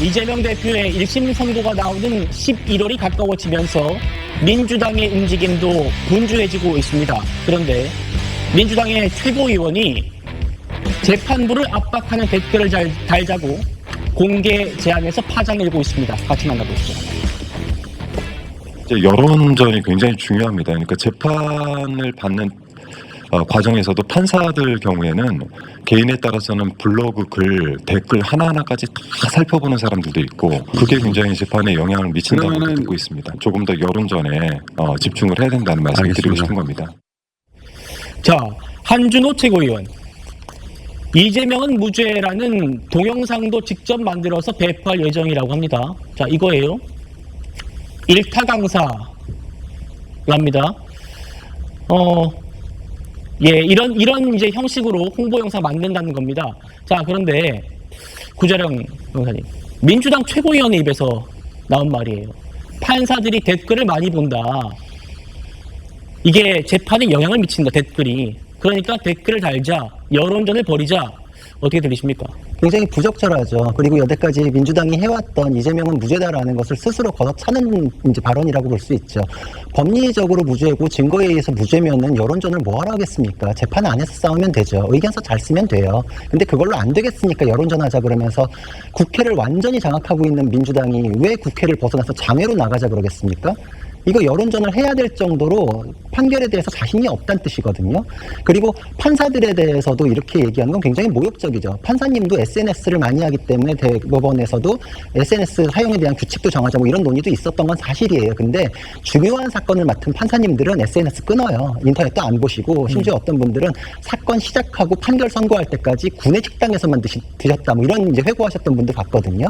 이재명 대표의 1심 선고가 나오는 11월이 가까워지면서 민주당의 움직임도 분주해지고 있습니다. 그런데 민주당의 최고위원이 재판부를 압박하는 댓글을 달자고 공개 제안에서 파장을 일고 있습니다. 같이 만나보시죠. 여론전이 굉장히 중요합니다. 그러니까 재판을 받는 과정에서도 판사들 경우에는 개인에 따라서는 블로그 글, 댓글 하나하나까지 다 살펴보는 사람들도 있고 그게 굉장히 재판에 영향을 미친다고 듣고 있습니다. 조금 더 여론전에 집중을 해야 된다는 말씀을 드리고 싶은 겁니다. 자, 한준호 최고위원. 이재명은 무죄라는 동영상도 직접 만들어서 배포할 예정이라고 합니다. 자, 이거예요. 일타 강사랍니다. 이런 이제 형식으로 홍보 영상 만든다는 겁니다. 자, 그런데 구자령 변호사님, 민주당 최고위원의 입에서 나온 말이에요. 판사들이 댓글을 많이 본다. 이게 재판에 영향을 미친다, 댓글이. 그러니까 댓글을 달자, 여론전을 벌이자. 어떻게 들리십니까? 굉장히 부적절하죠. 그리고 여태까지 민주당이 해왔던 이재명은 무죄다라는 것을 스스로 걷어차는 이제 발언이라고 볼 수 있죠. 법리적으로 무죄고 증거에 의해서 무죄면은 여론전을 뭐하러 하겠습니까? 재판 안에서 싸우면 되죠. 의견서 잘 쓰면 돼요. 근데 그걸로 안 되겠으니까 여론전 하자 그러면서 국회를 완전히 장악하고 있는 민주당이 왜 국회를 벗어나서 장외로 나가자 그러겠습니까? 이거 여론전을 해야 될 정도로 판결에 대해서 자신이 없다는 뜻이거든요. 그리고 판사들에 대해서도 이렇게 얘기하는 건 굉장히 모욕적이죠. 판사님도 SNS를 많이 하기 때문에 대법원에서도 SNS 사용에 대한 규칙도 정하자 뭐 이런 논의도 있었던 건 사실이에요. 근데 중요한 사건을 맡은 판사님들은 SNS 끊어요. 인터넷도 안 보시고 심지어 어떤 분들은 사건 시작하고 판결 선고할 때까지 구내 식당에서만 드셨다 뭐 이런 이제 회고하셨던 분들 봤거든요.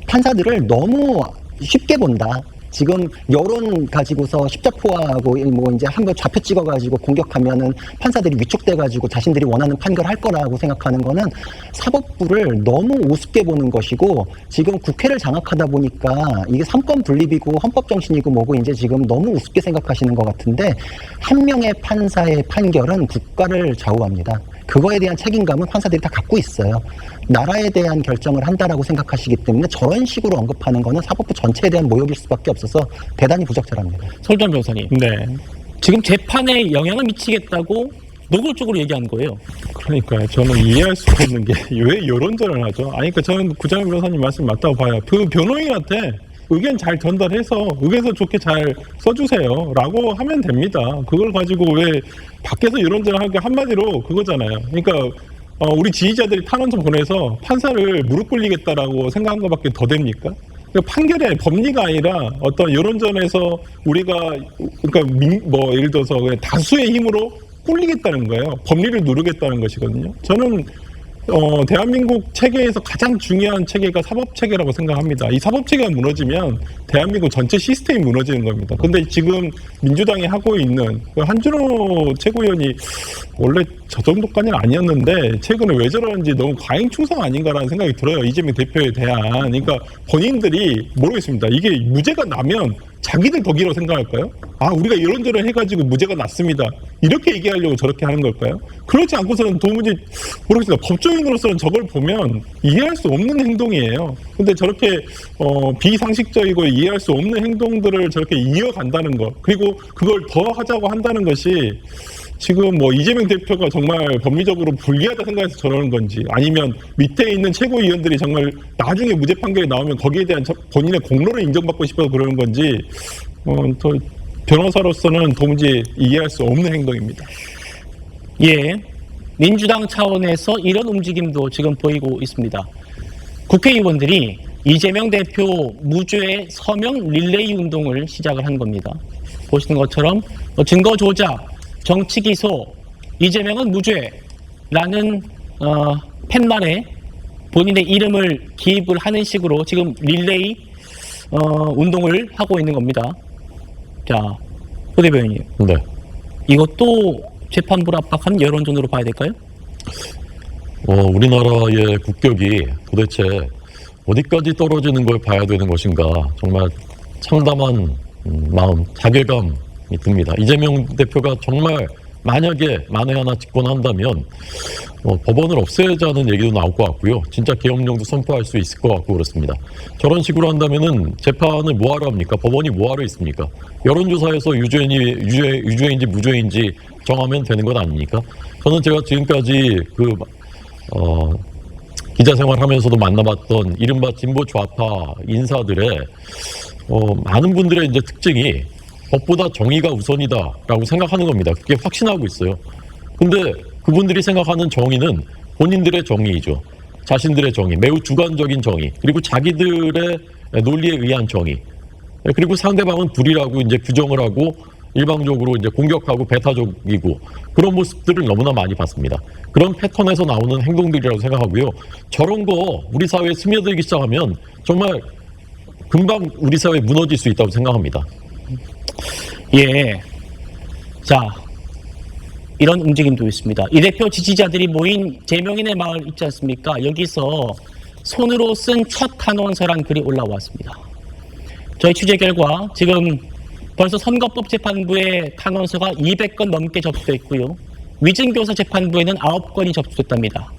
판사들을 너무 쉽게 본다. 지금 여론 가지고서 십자포하고 뭐 이제 한번 좌표 찍어가지고 공격하면은 판사들이 위축돼가지고 자신들이 원하는 판결 할 거라고 생각하는 거는 사법부를 너무 우습게 보는 것이고 지금 국회를 장악하다 보니까 이게 삼권 분립이고 헌법 정신이고 뭐고 이제 지금 너무 우습게 생각하시는 것 같은데 한 명의 판사의 판결은 국가를 좌우합니다. 그거에 대한 책임감은 판사들이 다 갖고 있어요. 나라에 대한 결정을 한다라고 생각하시기 때문에 저런 식으로 언급하는 거는 사법부 전체에 대한 모욕일 수밖에 없어서 대단히 부적절합니다. 설전 변호사님. 네. 지금 재판에 영향을 미치겠다고 노골적으로 얘기한 거예요. 그러니까요. 저는 이해할 수가 없는 게 왜 여론전을 하죠? 아니, 그러니까 저는 구자영 변호사님 말씀 맞다고 봐요. 그 변호인한테 의견 잘 전달해서 의견서 좋게 잘 써주세요 라고 하면 됩니다. 그걸 가지고 왜 밖에서 여론전을 하게 한마디로 그거잖아요. 그러니까 우리 지지자들이 탄원서 보내서 판사를 무릎 꿇리겠다라고 생각한 것밖에 더 됩니까? 판결의 법리가 아니라 어떤 여론전에서 우리가 그러니까 뭐 예를 들어서 그냥 다수의 힘으로 꿇리겠다는 거예요. 법리를 누르겠다는 것이거든요. 저는 대한민국 체계에서 가장 중요한 체계가 사법체계라고 생각합니다. 이 사법체계가 무너지면 대한민국 전체 시스템이 무너지는 겁니다. 근데 지금 민주당이 하고 있는 한준호 최고위원이 원래 저 정도까지는 아니었는데 최근에 왜 저러는지 너무 과잉충성 아닌가라는 생각이 들어요. 이재명 대표에 대한. 그러니까 본인들이 모르겠습니다. 이게 무죄가 나면 자기들 덕이라고 생각할까요? 아, 우리가 이런저런 해가지고 무죄가 났습니다. 이렇게 얘기하려고 저렇게 하는 걸까요? 그렇지 않고서는 도무지 모르겠습니다. 법조인으로서는 저걸 보면 이해할 수 없는 행동이에요. 근데 저렇게 비상식적이고 이해할 수 없는 행동들을 저렇게 이어간다는 것, 그리고 그걸 더 하자고 한다는 것이 지금 뭐 이재명 대표가 정말 법리적으로 불리하다 생각해서 저러는 건지 아니면 밑에 있는 최고위원들이 정말 나중에 무죄 판결이 나오면 거기에 대한 본인의 공로를 인정받고 싶어서 그러는 건지 더 변호사로서는 도무지 이해할 수 없는 행동입니다. 예, 민주당 차원에서 이런 움직임도 지금 보이고 있습니다. 국회의원들이 이재명 대표 무죄 서명 릴레이 운동을 시작을 한 겁니다. 보시는 것처럼 증거 조작, 정치 기소, 이재명은 무죄라는 팻말에 본인의 이름을 기입을 하는 식으로 지금 릴레이 운동을 하고 있는 겁니다. 자, 호 대변인님. 네. 이것도 재판부를 압박한 여론전으로 봐야 될까요? 우리나라의 국격이 도대체 어디까지 떨어지는 걸 봐야 되는 것인가 정말 참담한 마음, 자괴감이 듭니다. 이재명 대표가 정말 만약에 만에 하나 집권한다면 법원을 없애자는 얘기도 나올 것 같고요. 진짜 계엄령도 선포할 수 있을 것 같고 그렇습니다. 저런 식으로 한다면은 재판을 뭐하러 합니까? 법원이 뭐하러 있습니까? 여론조사에서 유죄인지 무죄인지 정하면 되는 것 아닙니까? 저는 제가 지금까지 기자 생활하면서도 만나봤던 이른바 진보 좌파 인사들의 많은 분들의 이제 특징이 법보다 정의가 우선이다라고 생각하는 겁니다. 그게 확신하고 있어요. 근데 그분들이 생각하는 정의는 본인들의 정의이죠. 자신들의 정의, 매우 주관적인 정의, 그리고 자기들의 논리에 의한 정의, 그리고 상대방은 불이라고 이제 규정을 하고 일방적으로 이제 공격하고 배타적이고 그런 모습들을 너무나 많이 봤습니다. 그런 패턴에서 나오는 행동들이라고 생각하고요. 저런 거 우리 사회에 스며들기 시작하면 정말 금방 우리 사회 무너질 수 있다고 생각합니다. 예. 자, 이런 움직임도 있습니다. 이 대표 지지자들이 모인 제명인의 마을 있지 않습니까? 여기서 손으로 쓴 첫 탄원서란 글이 올라왔습니다. 저희 취재 결과 지금 벌써 선거법 재판부에 탄원서가 200건 넘게 접수되어 있고요. 위증교사 재판부에는 9건이 접수됐답니다.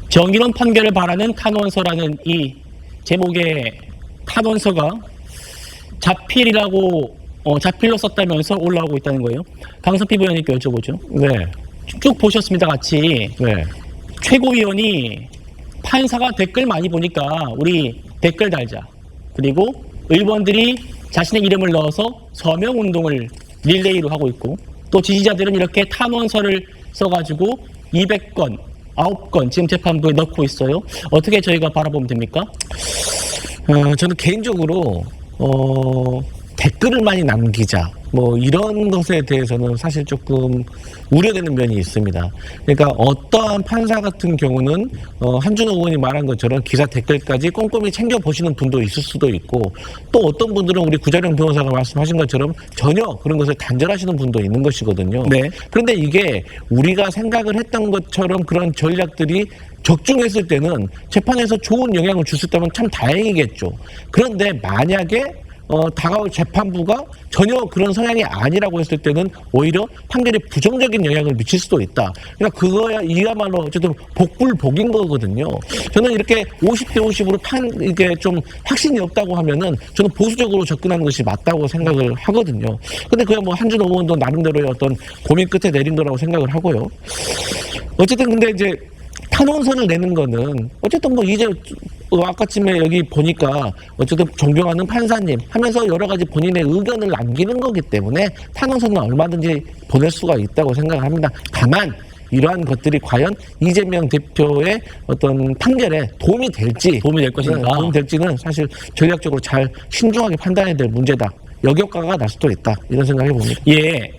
정의로운 판결을 바라는 탄원서라는 이 제목의 탄원서가 자필이라고 자필로 썼다면서 올라오고 있다는 거예요. 강선피 부위원님께 여쭤보죠. 네. 쭉 보셨습니다, 같이. 네. 최고위원이 판사가 댓글 많이 보니까 우리 댓글 달자. 그리고 의원들이 자신의 이름을 넣어서 서명 운동을 릴레이로 하고 있고 또 지지자들은 이렇게 탄원서를 써가지고 200건, 9건 지금 재판부에 넣고 있어요. 어떻게 저희가 바라보면 됩니까? 저는 개인적으로 댓글을 많이 남기자 뭐 이런 것에 대해서는 사실 조금 우려되는 면이 있습니다. 그러니까 어떠한 판사 같은 경우는 한준호 의원이 말한 것처럼 기사 댓글까지 꼼꼼히 챙겨보시는 분도 있을 수도 있고 또 어떤 분들은 우리 구자룡 변호사가 말씀하신 것처럼 전혀 그런 것을 단절하시는 분도 있는 것이거든요. 네. 그런데 이게 우리가 생각을 했던 것처럼 그런 전략들이 적중했을 때는 재판에서 좋은 영향을 줄 수 있다면 참 다행이겠죠. 그런데 만약에 다가올 재판부가 전혀 그런 성향이 아니라고 했을 때는 오히려 판결에 부정적인 영향을 미칠 수도 있다. 그러니까 이야말로 어쨌든 복불복인 거거든요. 저는 이렇게 50대 50으로 이게 좀 확신이 없다고 하면은 저는 보수적으로 접근하는 것이 맞다고 생각을 하거든요. 근데 그야 뭐 한준호 의원도 나름대로의 어떤 고민 끝에 내린 거라고 생각을 하고요. 어쨌든 근데 이제 탄원서를 내는 거는 어쨌든 뭐 이제 아까쯤에 여기 보니까 어쨌든 존경하는 판사님 하면서 여러 가지 본인의 의견을 남기는 거기 때문에 탄원서는 얼마든지 보낼 수가 있다고 생각합니다. 다만 이러한 것들이 과연 이재명 대표의 어떤 판결에 도움이 될 것인가 도움이 될지는 사실 전략적으로 잘 신중하게 판단해야 될 문제다. 역효과가 날 수도 있다. 이런 생각해 봅니다. 예.